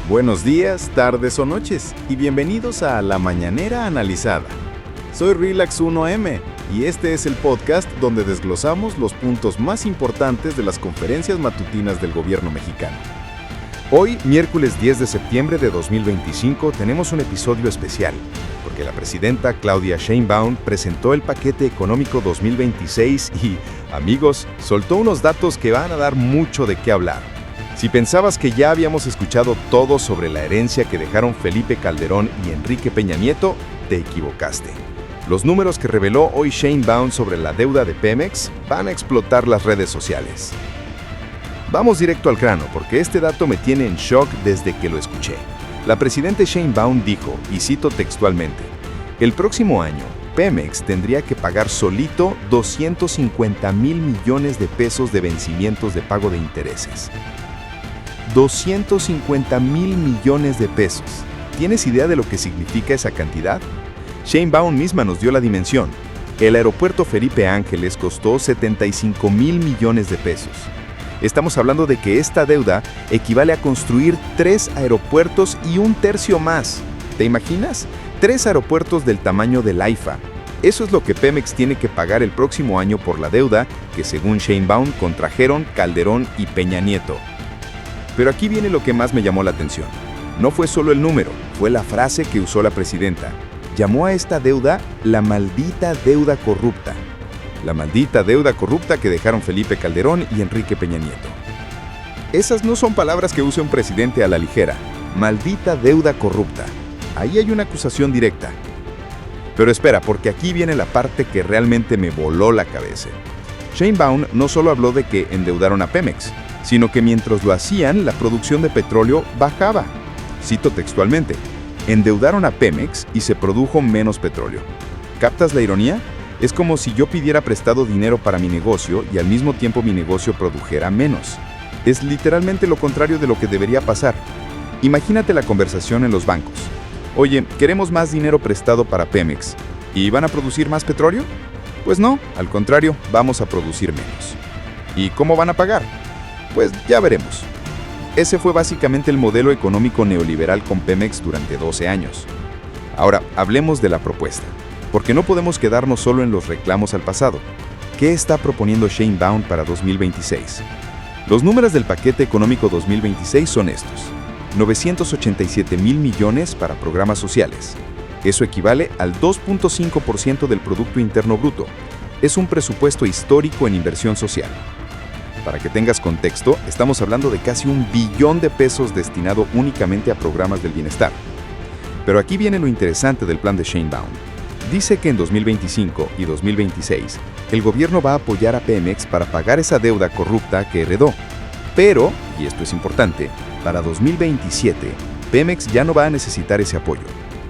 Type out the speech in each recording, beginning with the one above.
Buenos días, tardes o noches y bienvenidos a La Mañanera Analizada. Soy Relax 1M y este es el podcast donde desglosamos los puntos más importantes de las conferencias matutinas del gobierno mexicano. Hoy, miércoles 10 de septiembre de 2025, tenemos un episodio especial, porque la presidenta Claudia Sheinbaum presentó el paquete económico 2026 y, amigos, soltó unos datos que van a dar mucho de qué hablar. Si pensabas que ya habíamos escuchado todo sobre la herencia que dejaron Felipe Calderón y Enrique Peña Nieto, te equivocaste. Los números que reveló hoy Sheinbaum sobre la deuda de Pemex van a explotar las redes sociales. Vamos directo al grano, porque este dato me tiene en shock desde que lo escuché. La presidenta Sheinbaum dijo, y cito textualmente, el próximo año, Pemex tendría que pagar solito 250,000 millones de pesos de vencimientos de pago de intereses. 250,000 millones de pesos. ¿Tienes idea de lo que significa esa cantidad? Sheinbaum misma nos dio la dimensión. El aeropuerto Felipe Ángeles costó 75,000 millones de pesos. Estamos hablando de que esta deuda equivale a construir 3 aeropuertos y un tercio más. ¿Te imaginas? 3 aeropuertos del tamaño del AIFA. Eso es lo que Pemex tiene que pagar el próximo año por la deuda que, según Sheinbaum, contrajeron Calderón y Peña Nieto. Pero aquí viene lo que más me llamó la atención. No fue solo el número, fue la frase que usó la presidenta. Llamó a esta deuda la maldita deuda corrupta. La maldita deuda corrupta que dejaron Felipe Calderón y Enrique Peña Nieto. Esas no son palabras que use un presidente a la ligera. Maldita deuda corrupta. Ahí hay una acusación directa. Pero espera, porque aquí viene la parte que realmente me voló la cabeza. Sheinbaum no solo habló de que endeudaron a Pemex, sino que mientras lo hacían, la producción de petróleo bajaba. Cito textualmente, endeudaron a Pemex y se produjo menos petróleo. ¿Captas la ironía? Es como si yo pidiera prestado dinero para mi negocio y al mismo tiempo mi negocio produjera menos. Es literalmente lo contrario de lo que debería pasar. Imagínate la conversación en los bancos. Oye, queremos más dinero prestado para Pemex. ¿Y van a producir más petróleo? Pues no, al contrario, vamos a producir menos. ¿Y cómo van a pagar? Pues ya veremos. Ese fue básicamente el modelo económico neoliberal con Pemex durante 12 años. Ahora, hablemos de la propuesta, porque no podemos quedarnos solo en los reclamos al pasado. ¿Qué está proponiendo Sheinbaum para 2026? Los números del paquete económico 2026 son estos. 987,000 millones para programas sociales. Eso equivale al 2.5% del Producto Interno Bruto. Es un presupuesto histórico en inversión social. Para que tengas contexto, estamos hablando de casi 1 billón de pesos destinado únicamente a programas del bienestar. Pero aquí viene lo interesante del plan de Sheinbaum. Dice que en 2025 y 2026, el gobierno va a apoyar a Pemex para pagar esa deuda corrupta que heredó. Pero, y esto es importante, para 2027, Pemex ya no va a necesitar ese apoyo.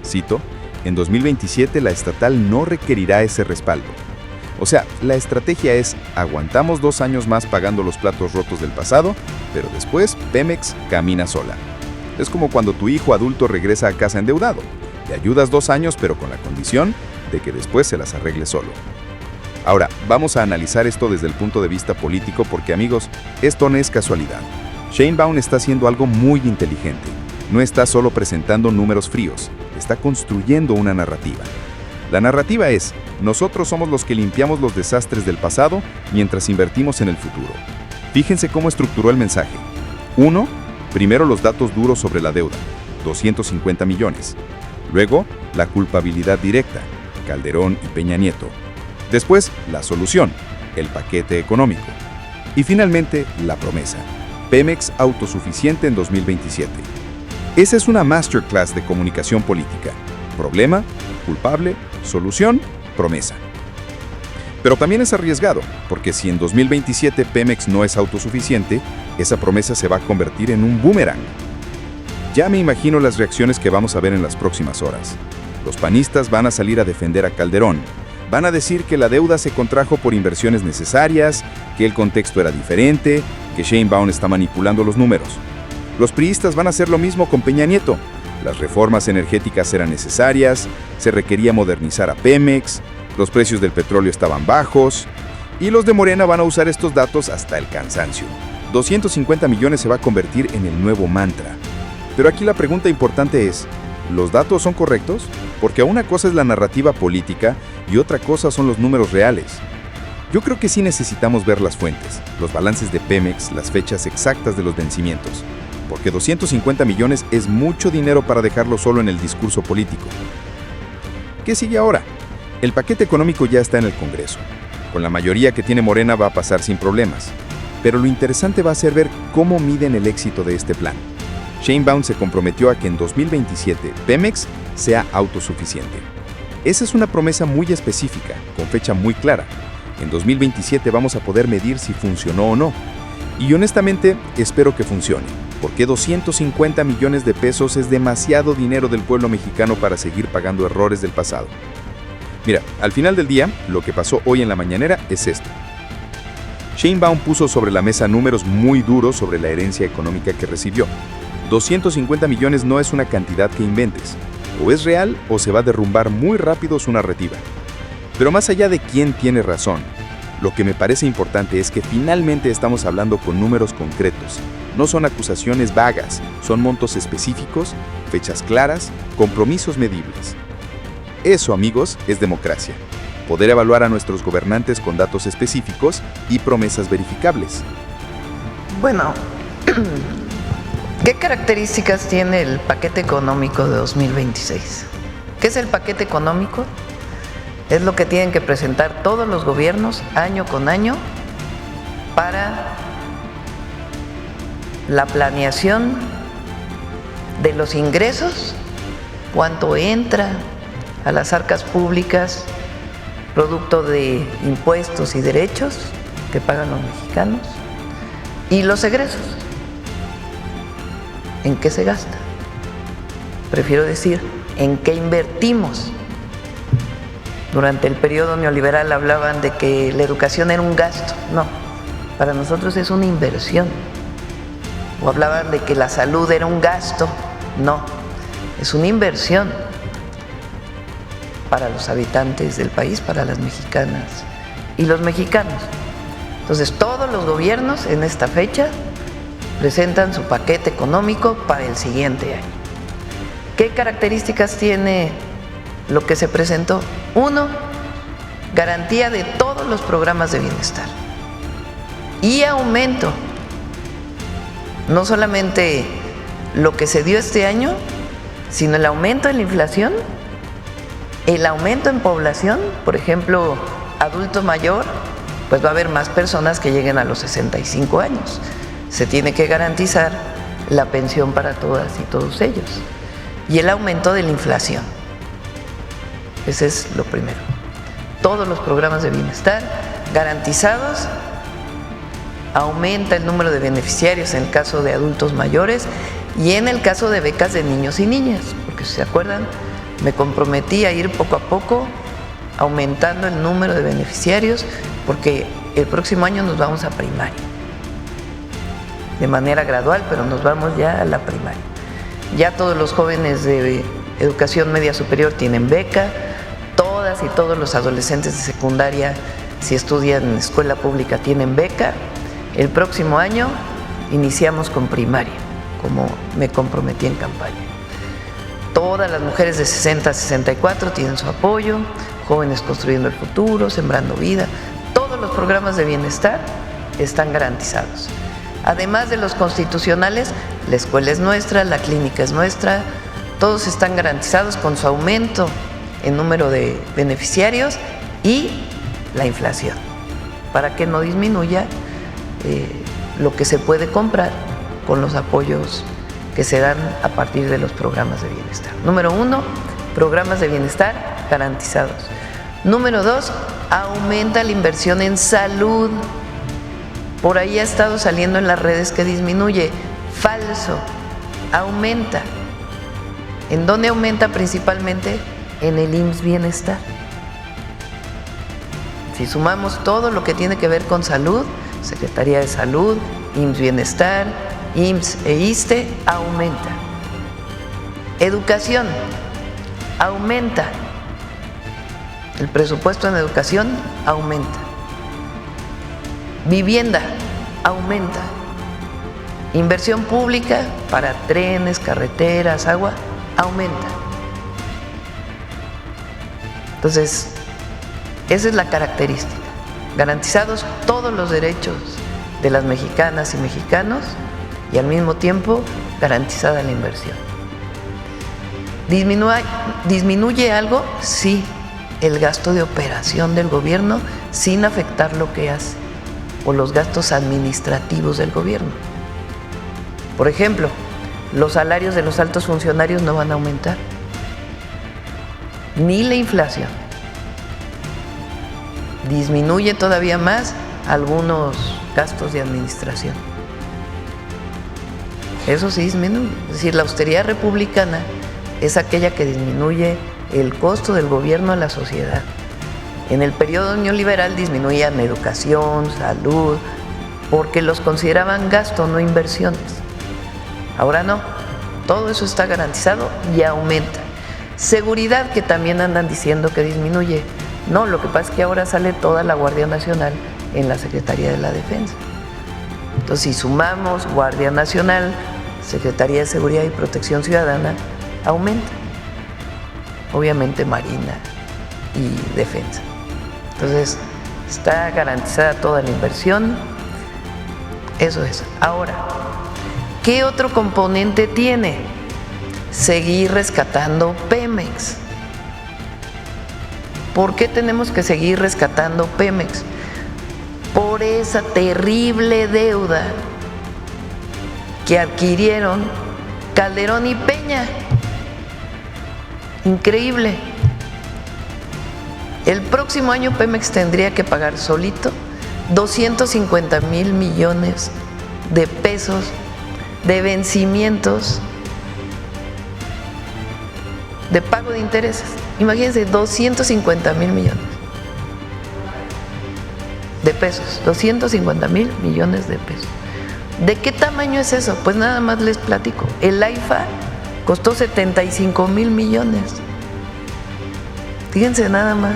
Cito, en 2027 la estatal no requerirá ese respaldo. O sea, la estrategia es, aguantamos 2 años más pagando los platos rotos del pasado, pero después Pemex camina sola. Es como cuando tu hijo adulto regresa a casa endeudado. Le ayudas 2 años, pero con la condición de que después se las arregle solo. Ahora, vamos a analizar esto desde el punto de vista político porque, amigos, esto no es casualidad. Sheinbaum está haciendo algo muy inteligente. No está solo presentando números fríos, está construyendo una narrativa. La narrativa es, nosotros somos los que limpiamos los desastres del pasado mientras invertimos en el futuro. Fíjense cómo estructuró el mensaje. 1. Primero los datos duros sobre la deuda, 250 millones. Luego, la culpabilidad directa, Calderón y Peña Nieto. Después, la solución, el paquete económico. Y finalmente, la promesa, Pemex autosuficiente en 2027. Esa es una masterclass de comunicación política. Problema, culpable, solución, promesa. Pero también es arriesgado, porque si en 2027 Pemex no es autosuficiente, esa promesa se va a convertir en un boomerang. Ya me imagino las reacciones que vamos a ver en las próximas horas. Los panistas van a salir a defender a Calderón. Van a decir que la deuda se contrajo por inversiones necesarias, que el contexto era diferente, que Sheinbaum está manipulando los números. Los priistas van a hacer lo mismo con Peña Nieto. Las reformas energéticas eran necesarias, se requería modernizar a Pemex, los precios del petróleo estaban bajos, y los de Morena van a usar estos datos hasta el cansancio. 250 millones se va a convertir en el nuevo mantra. Pero aquí la pregunta importante es, ¿los datos son correctos? Porque una cosa es la narrativa política y otra cosa son los números reales. Yo creo que sí necesitamos ver las fuentes, los balances de Pemex, las fechas exactas de los vencimientos, porque 250 millones es mucho dinero para dejarlo solo en el discurso político. ¿Qué sigue ahora? El paquete económico ya está en el Congreso. Con la mayoría que tiene Morena va a pasar sin problemas. Pero lo interesante va a ser ver cómo miden el éxito de este plan. Sheinbaum se comprometió a que en 2027 Pemex sea autosuficiente. Esa es una promesa muy específica, con fecha muy clara. En 2027 vamos a poder medir si funcionó o no. Y honestamente, espero que funcione, porque 250 millones de pesos es demasiado dinero del pueblo mexicano para seguir pagando errores del pasado. Mira, al final del día, lo que pasó hoy en la mañanera es esto. Sheinbaum puso sobre la mesa números muy duros sobre la herencia económica que recibió. 250 millones no es una cantidad que inventes. O es real o se va a derrumbar muy rápido su narrativa. Pero más allá de quién tiene razón, lo que me parece importante es que finalmente estamos hablando con números concretos. No son acusaciones vagas, son montos específicos, fechas claras, compromisos medibles. Eso, amigos, es democracia. Poder evaluar a nuestros gobernantes con datos específicos y promesas verificables. Bueno, ¿qué características tiene el paquete económico de 2026? ¿Qué es el paquete económico? Es lo que tienen que presentar todos los gobiernos año con año para la planeación de los ingresos, cuánto entra a las arcas públicas producto de impuestos y derechos que pagan los mexicanos, y los egresos, ¿en qué se gasta? Prefiero decir, ¿en qué invertimos? Durante el periodo neoliberal hablaban de que la educación era un gasto. No, para nosotros es una inversión. O hablaban de que la salud era un gasto. No, es una inversión para los habitantes del país, para las mexicanas y los mexicanos. Entonces, todos los gobiernos en esta fecha presentan su paquete económico para el siguiente año. ¿Qué características tiene lo que se presentó? Uno, garantía de todos los programas de bienestar y aumento, no solamente lo que se dio este año, sino el aumento en la inflación, el aumento en población. Por ejemplo, adulto mayor, pues va a haber más personas que lleguen a los 65 años. Se tiene que garantizar la pensión para todas y todos ellos. Y el aumento de la inflación. Ese es lo primero. Todos los programas de bienestar garantizados, aumenta el número de beneficiarios en el caso de adultos mayores y en el caso de becas de niños y niñas, porque si se acuerdan, me comprometí a ir poco a poco aumentando el número de beneficiarios, porque el próximo año nos vamos a primaria, de manera gradual, pero nos vamos ya a la primaria. Ya todos los jóvenes de educación media superior tienen beca, todas y todos los adolescentes de secundaria, si estudian en escuela pública, tienen beca. El próximo año iniciamos con primaria, como me comprometí en campaña. Todas las mujeres de 60 a 64 tienen su apoyo, Jóvenes Construyendo el Futuro, Sembrando Vida, todos los programas de bienestar están garantizados. Además de los constitucionales, la escuela es nuestra, la clínica es nuestra, todos están garantizados con su aumento en número de beneficiarios y la inflación, para que no disminuya lo que se puede comprar con los apoyos que se dan a partir de los programas de bienestar. Número 1, programas de bienestar garantizados. Número 2, aumenta la inversión en salud. Por ahí ha estado saliendo en las redes que disminuye. Falso, aumenta. ¿En dónde aumenta principalmente? En el IMSS Bienestar. Si sumamos todo lo que tiene que ver con salud, Secretaría de Salud, IMSS Bienestar, IMSS e ISSSTE, aumenta. Educación, aumenta. El presupuesto en educación aumenta. Vivienda, aumenta. Inversión pública para trenes, carreteras, agua, aumenta. Entonces, esa es la característica. Garantizados todos los derechos de las mexicanas y mexicanos y al mismo tiempo garantizada la inversión. ¿Disminuye algo? Sí, el gasto de operación del gobierno sin afectar lo que hace o los gastos administrativos del gobierno. Por ejemplo, los salarios de los altos funcionarios no van a aumentar, ni la inflación. Disminuye todavía más algunos gastos de administración. Eso sí disminuye. Es decir, la austeridad republicana es aquella que disminuye el costo del gobierno a la sociedad. En el periodo neoliberal disminuían educación, salud, porque los consideraban gasto, no inversiones. Ahora no, todo eso está garantizado y aumenta. Seguridad, que también andan diciendo que disminuye. No, lo que pasa es que ahora sale toda la Guardia Nacional en la Secretaría de la Defensa. Entonces, si sumamos Guardia Nacional, Secretaría de Seguridad y Protección Ciudadana, aumenta. Obviamente Marina y Defensa. Entonces, está garantizada toda la inversión. Eso es. Ahora, ¿qué otro componente tiene? Seguir rescatando Pemex. ¿Por qué tenemos que seguir rescatando Pemex? Por esa terrible deuda que adquirieron Calderón y Peña. Increíble. El próximo año Pemex tendría que pagar solito 250,000 millones de pesos de vencimientos de pago de intereses. Imagínense, 250,000 millones de pesos, 250,000 millones de pesos. ¿De qué tamaño es eso? Pues nada más les platico. El AIFA costó 75,000 millones. Fíjense nada más.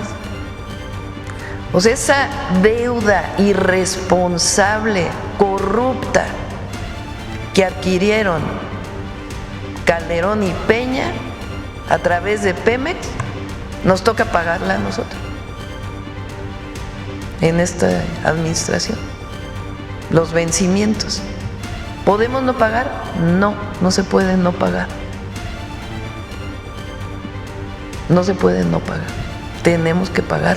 O sea, esa deuda irresponsable, corrupta, que adquirieron Calderón y Peña a través de Pemex, nos toca pagarla a nosotros en esta administración. Los vencimientos. ¿Podemos no pagar? No, no se puede no pagar. No se puede no pagar. Tenemos que pagar.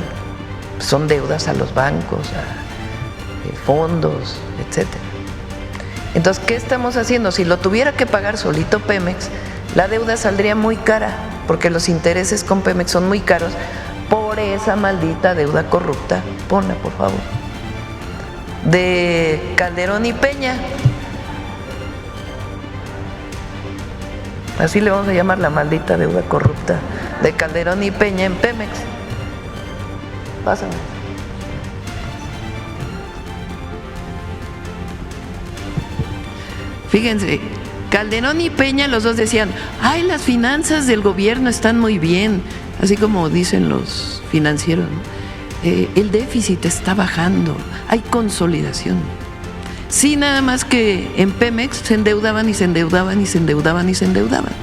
Son deudas a los bancos, a fondos, etcétera. Entonces, ¿qué estamos haciendo? Si lo tuviera que pagar solito Pemex, la deuda saldría muy cara, porque los intereses con Pemex son muy caros por esa maldita deuda corrupta. Ponla, por favor. De Calderón y Peña. Así le vamos a llamar, la maldita deuda corrupta de Calderón y Peña en Pemex. Pásame. Fíjense, Calderón y Peña, los dos decían, ay, las finanzas del gobierno están muy bien, así como dicen los financieros, ¿no? El déficit está bajando, hay consolidación. Sí, nada más que en Pemex se endeudaban y se endeudaban y se endeudaban y se endeudaban.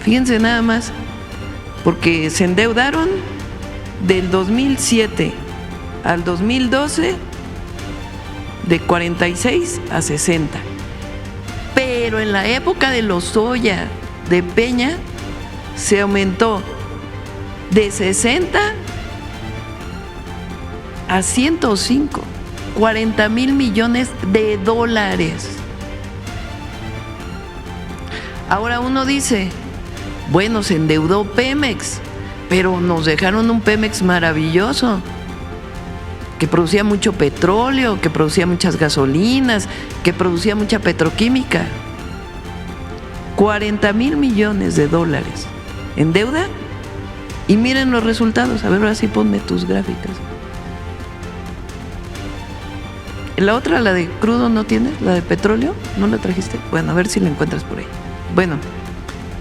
Fíjense nada más, porque se endeudaron del 2007 al 2012 de 46 a 60. Pero en la época de Lozoya, de Peña, se aumentó de 60 a 105, 40,000 millones de dólares. Ahora uno dice, bueno, se endeudó Pemex, pero nos dejaron un Pemex maravilloso, que producía mucho petróleo, que producía muchas gasolinas, que producía mucha petroquímica. 40,000 millones de dólares en deuda, y miren los resultados. A ver, ahora sí ponme tus gráficas. La otra, la de crudo, ¿no tienes? ¿La de petróleo? ¿No la trajiste? Bueno, a ver si la encuentras por ahí. Bueno,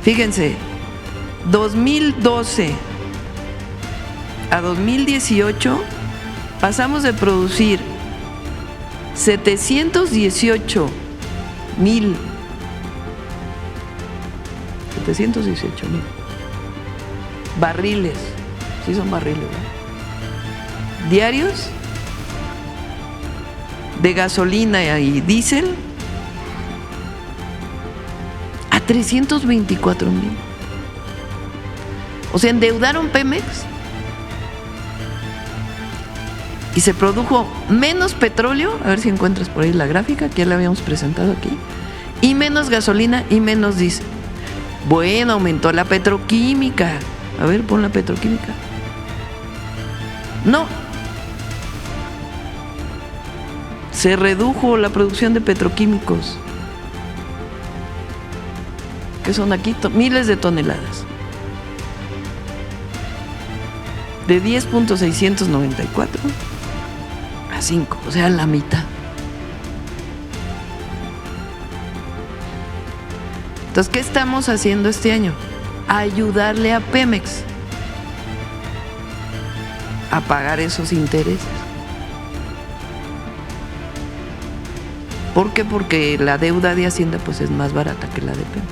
fíjense, 2012 a 2018 pasamos de producir 718,000 barriles, sí son barriles, ¿verdad?, diarios de gasolina y diésel a 324,000. O sea, endeudaron Pemex y se produjo menos petróleo, a ver si encuentras por ahí la gráfica que ya la habíamos presentado aquí, y menos gasolina y menos diésel. Bueno, aumentó la petroquímica. A ver, pon la petroquímica. No. Se redujo la producción de petroquímicos, que son aquí miles de toneladas. De 10.694 a 5, o sea, la mitad. Entonces, ¿qué estamos haciendo este año? Ayudarle a Pemex a pagar esos intereses. ¿Por qué? Porque la deuda de Hacienda pues es más barata que la de Pemex.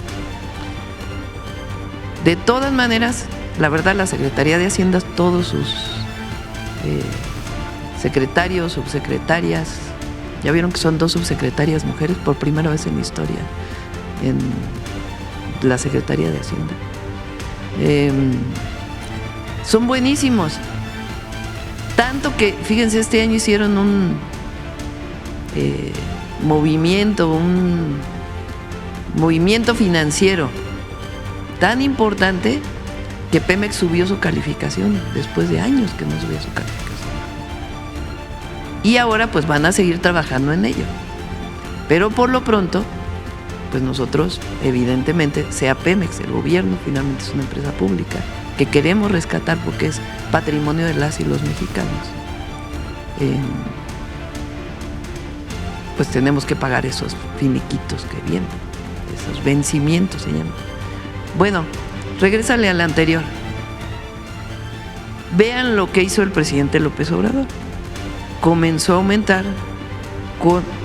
De todas maneras, la verdad, la Secretaría de Hacienda, todos sus secretarios, subsecretarias, ya vieron que son 2 subsecretarias mujeres por primera vez en la historia en la Secretaría de Hacienda. Son buenísimos. Tanto que, fíjense, este año hicieron un movimiento financiero tan importante que Pemex subió su calificación después de años que no subía su calificación. Y ahora pues van a seguir trabajando en ello. Pero por lo pronto, pues nosotros, evidentemente, sea Pemex, el gobierno finalmente es una empresa pública que queremos rescatar porque es patrimonio de las y los mexicanos. Pues tenemos que pagar esos finiquitos que vienen, esos vencimientos se llaman. Bueno, regrésale al anterior. Vean lo que hizo el presidente López Obrador. Comenzó a aumentar.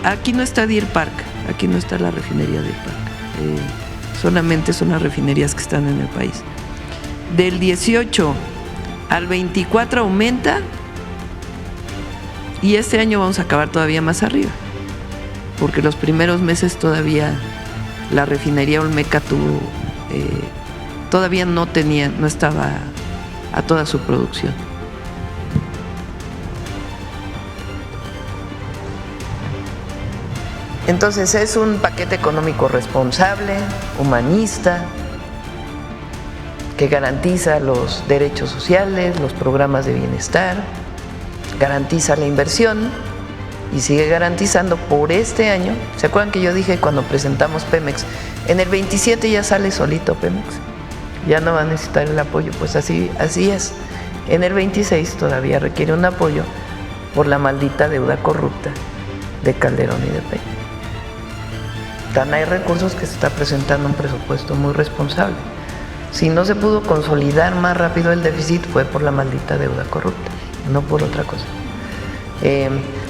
Aquí no está Deer Park, aquí no está la refinería Deer Park. Solamente son las refinerías que están en el país. Del 18 al 24 aumenta y este año vamos a acabar todavía más arriba, porque los primeros meses todavía la refinería Olmeca todavía no estaba a toda su producción. Entonces es un paquete económico responsable, humanista, que garantiza los derechos sociales, los programas de bienestar, garantiza la inversión y sigue garantizando por este año. ¿Se acuerdan que yo dije cuando presentamos Pemex, en el 27 ya sale solito Pemex? Ya no va a necesitar el apoyo, pues así es. En el 26 todavía requiere un apoyo por la maldita deuda corrupta de Calderón y de Peña. Tan hay recursos que se está presentando un presupuesto muy responsable. Si no se pudo consolidar más rápido el déficit fue por la maldita deuda corrupta, no por otra cosa.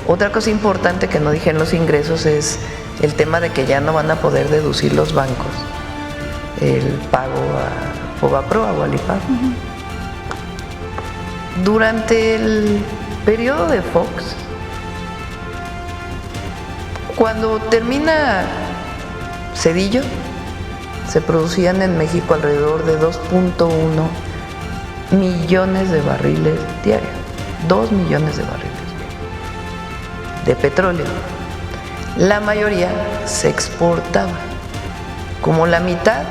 Otra cosa importante que no dije en los ingresos es el tema de que ya no van a poder deducir los bancos el pago a Fobaproa o al IPAB. Durante el periodo de Fox, cuando termina Cedillo, se producían en México alrededor de 2.1 millones de barriles diarios. 2 millones de barriles de petróleo. La mayoría se exportaba. Como la mitad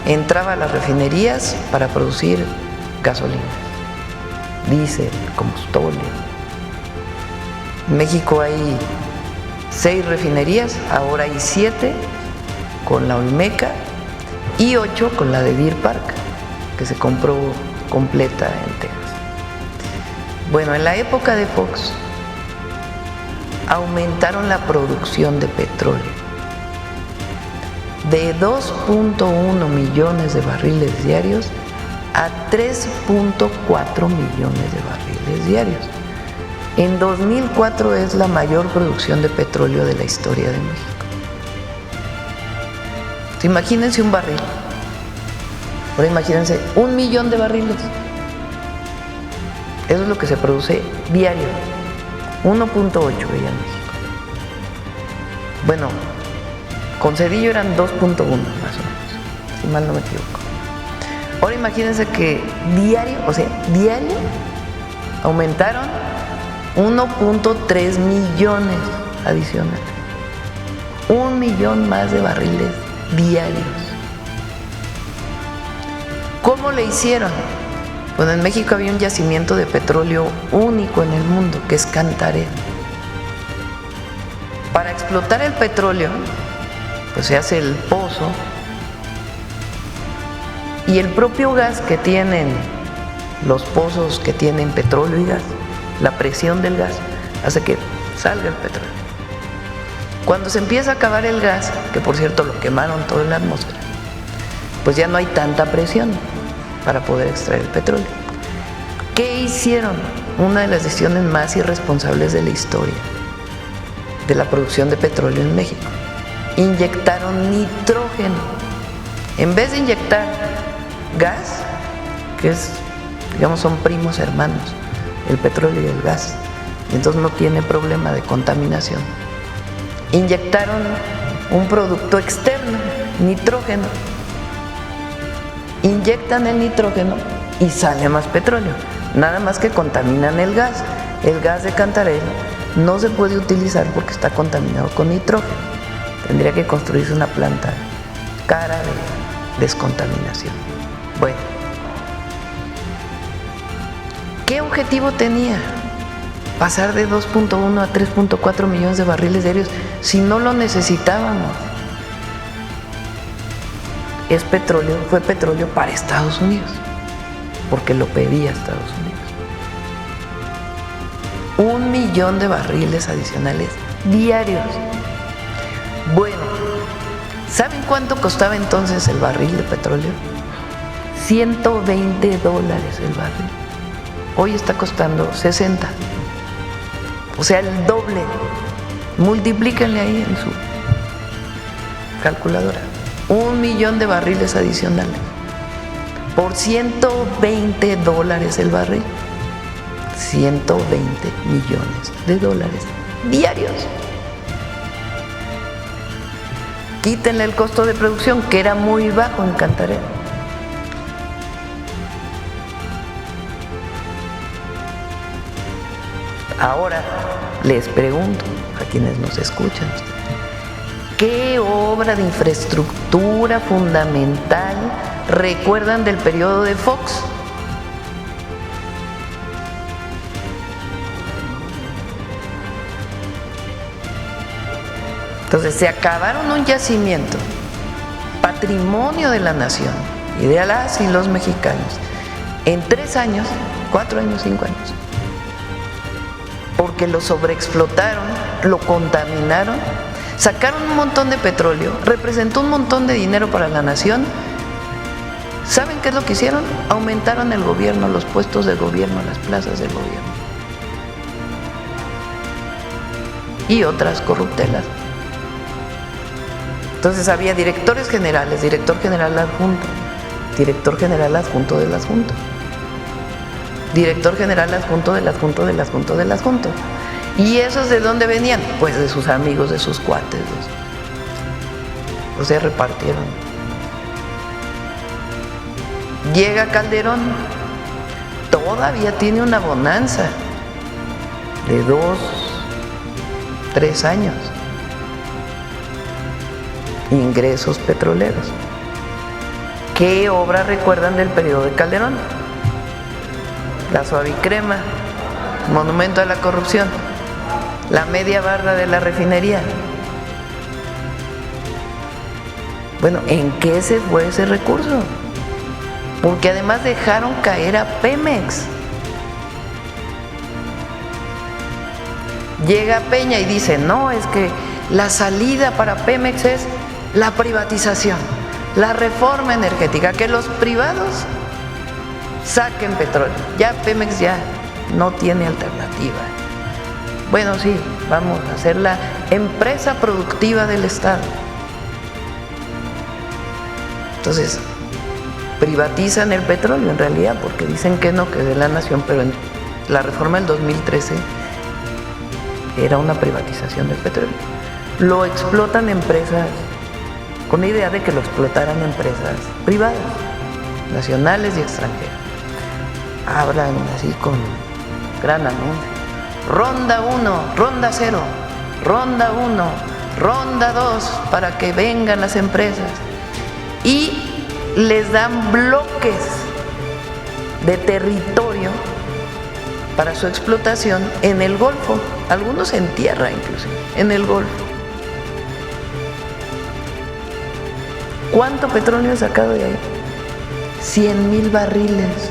entraba a las refinerías para producir gasolina, diésel, combustible. En México hay 6 refinerías, ahora hay 7 con la Olmeca y 8 con la de Deer Park, que se compró completa en Texas. Bueno, en la época de Fox aumentaron la producción de petróleo de 2.1 millones de barriles diarios a 3.4 millones de barriles diarios. En 2004 es la mayor producción de petróleo de la historia de México. Imagínense un barril. Ahora imagínense 1 millón de barriles. Eso es lo que se produce diario. 1.8 veía en México. Bueno, con Cedillo eran 2.1 más o menos, si mal no me equivoco. Ahora imagínense que diario aumentaron 1.3 millones adicionales. 1 millón más de barriles diarios. ¿Cómo le hicieron? Bueno, en México había un yacimiento de petróleo único en el mundo, que es Cantarell. Para explotar el petróleo, pues se hace el pozo, y el propio gas que tienen los pozos que tienen petróleo y gas, la presión del gas, hace que salga el petróleo. Cuando se empieza a acabar el gas, que por cierto lo quemaron todo en la atmósfera, pues ya no hay tanta presión para poder extraer el petróleo. ¿Qué hicieron? Una de las decisiones más irresponsables de la historia de la producción de petróleo en México. Inyectaron nitrógeno. En vez de inyectar gas, que es, digamos, son primos hermanos, el petróleo y el gas, y entonces no tiene problema de contaminación. Inyectaron un producto externo, nitrógeno. Inyectan el nitrógeno y sale más petróleo, nada más que contaminan el gas. El gas de Cantarell no se puede utilizar porque está contaminado con nitrógeno. Tendría que construirse una planta cara de descontaminación. Bueno, ¿qué objetivo tenía? Pasar de 2.1 a 3.4 millones de barriles diarios si no lo necesitábamos. Es petróleo, fue petróleo para Estados Unidos, porque lo pedía Estados Unidos. 1 millón de barriles adicionales diarios. Bueno, ¿saben cuánto costaba entonces el barril de petróleo? $120 el barril. Hoy está costando 60. O sea, el doble. Multiplíquenle ahí en su calculadora. 1 millón de barriles adicionales por $120 el barril. 120 millones de dólares diarios. Quítenle el costo de producción, que era muy bajo en Cantarell. Ahora les pregunto a quienes nos escuchan, ¿qué obra de infraestructura fundamental recuerdan del periodo de Fox? Entonces se acabaron un yacimiento, patrimonio de la nación y de las y los mexicanos, en 3 años, 4 años, 5 años. Porque lo sobreexplotaron, lo contaminaron, sacaron un montón de petróleo, representó un montón de dinero para la nación. ¿Saben qué es lo que hicieron? Aumentaron el gobierno, los puestos de gobierno, las plazas del gobierno. Y otras corruptelas. Entonces había directores generales, director general adjunto, director general adjunto del adjunto, director general adjunto del adjunto del adjunto del adjunto. ¿Y esos de dónde venían? Pues de sus amigos, de sus cuates. O sea, repartieron. Llega Calderón, todavía tiene una bonanza de 2, 3 años. Ingresos petroleros. ¿Qué obra recuerdan del periodo de Calderón? La Suavicrema, monumento a la corrupción, la media barda de la refinería. Bueno, ¿en qué se fue ese recurso? Porque además dejaron caer a Pemex. Llega Peña y dice, no, es que la salida para Pemex es la privatización, la reforma energética, que los privados saquen petróleo. Ya Pemex ya no tiene alternativa. bueno, sí, vamos a ser la empresa productiva del Estado. Entonces, privatizan el petróleo en realidad, porque dicen que no, que de la nación, pero en la reforma del 2013 era una privatización del petróleo. Lo explotan empresas, con la idea de que lo explotaran empresas privadas, nacionales y extranjeras. Hablan así con gran anuncio. Ronda 1, ronda 0, ronda 1, ronda 2, para que vengan las empresas. Y les dan bloques de territorio para su explotación en el Golfo, algunos en tierra inclusive, en el Golfo. ¿Cuánto petróleo ha sacado de ahí? 100,000 barriles.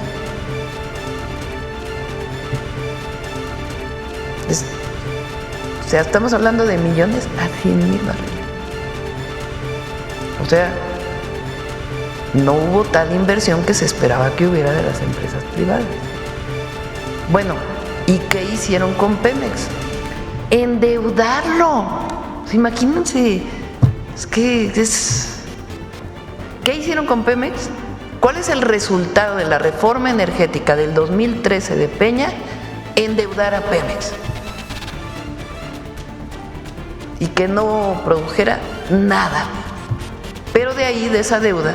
O sea, estamos hablando de millones a 100,000 barriles. O sea, no hubo tal inversión que se esperaba que hubiera de las empresas privadas. Bueno, ¿y qué hicieron con Pemex? Endeudarlo. Imagínense, ¿qué hicieron con Pemex? ¿Cuál es el resultado de la reforma energética del 2013 de Peña? Endeudar a Pemex. Y que no produjera nada. Pero de ahí, de esa deuda,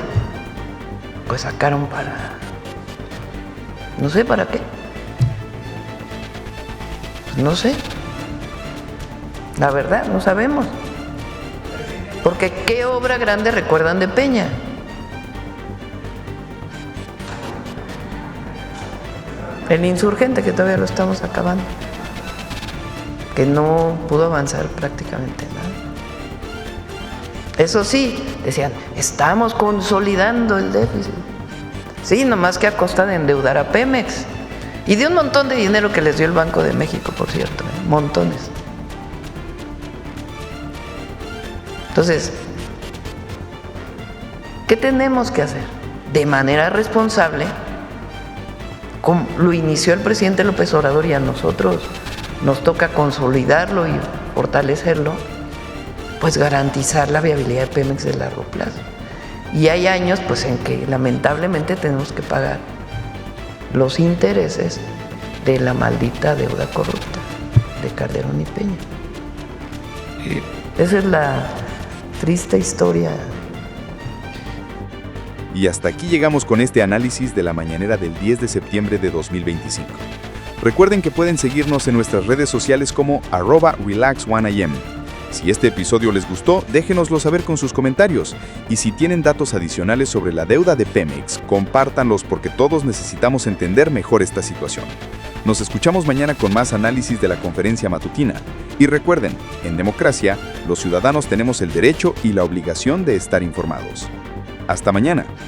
pues sacaron para, no sé para qué. Pues no sé. La verdad, no sabemos. Porque ¿qué obra grande recuerdan de Peña? El Insurgente, que todavía lo estamos acabando, que no pudo avanzar prácticamente nada. Eso sí, decían, estamos consolidando el déficit. Sí, nomás que a costa de endeudar a Pemex. Y de un montón de dinero que les dio el Banco de México, por cierto, montones. Entonces, ¿qué tenemos que hacer? De manera responsable, como lo inició el presidente López Obrador y a nosotros nos toca consolidarlo y fortalecerlo, pues garantizar la viabilidad de Pemex de largo plazo. Y hay años pues en que lamentablemente tenemos que pagar los intereses de la maldita deuda corrupta de Calderón y Peña. Esa es la triste historia. Y hasta aquí llegamos con este análisis de la mañanera del 10 de septiembre de 2025. Recuerden que pueden seguirnos en nuestras redes sociales como @relax1am. Si este episodio les gustó, déjenoslo saber con sus comentarios. Y si tienen datos adicionales sobre la deuda de Pemex, compártanlos porque todos necesitamos entender mejor esta situación. Nos escuchamos mañana con más análisis de la conferencia matutina. Y recuerden, en democracia, los ciudadanos tenemos el derecho y la obligación de estar informados. Hasta mañana.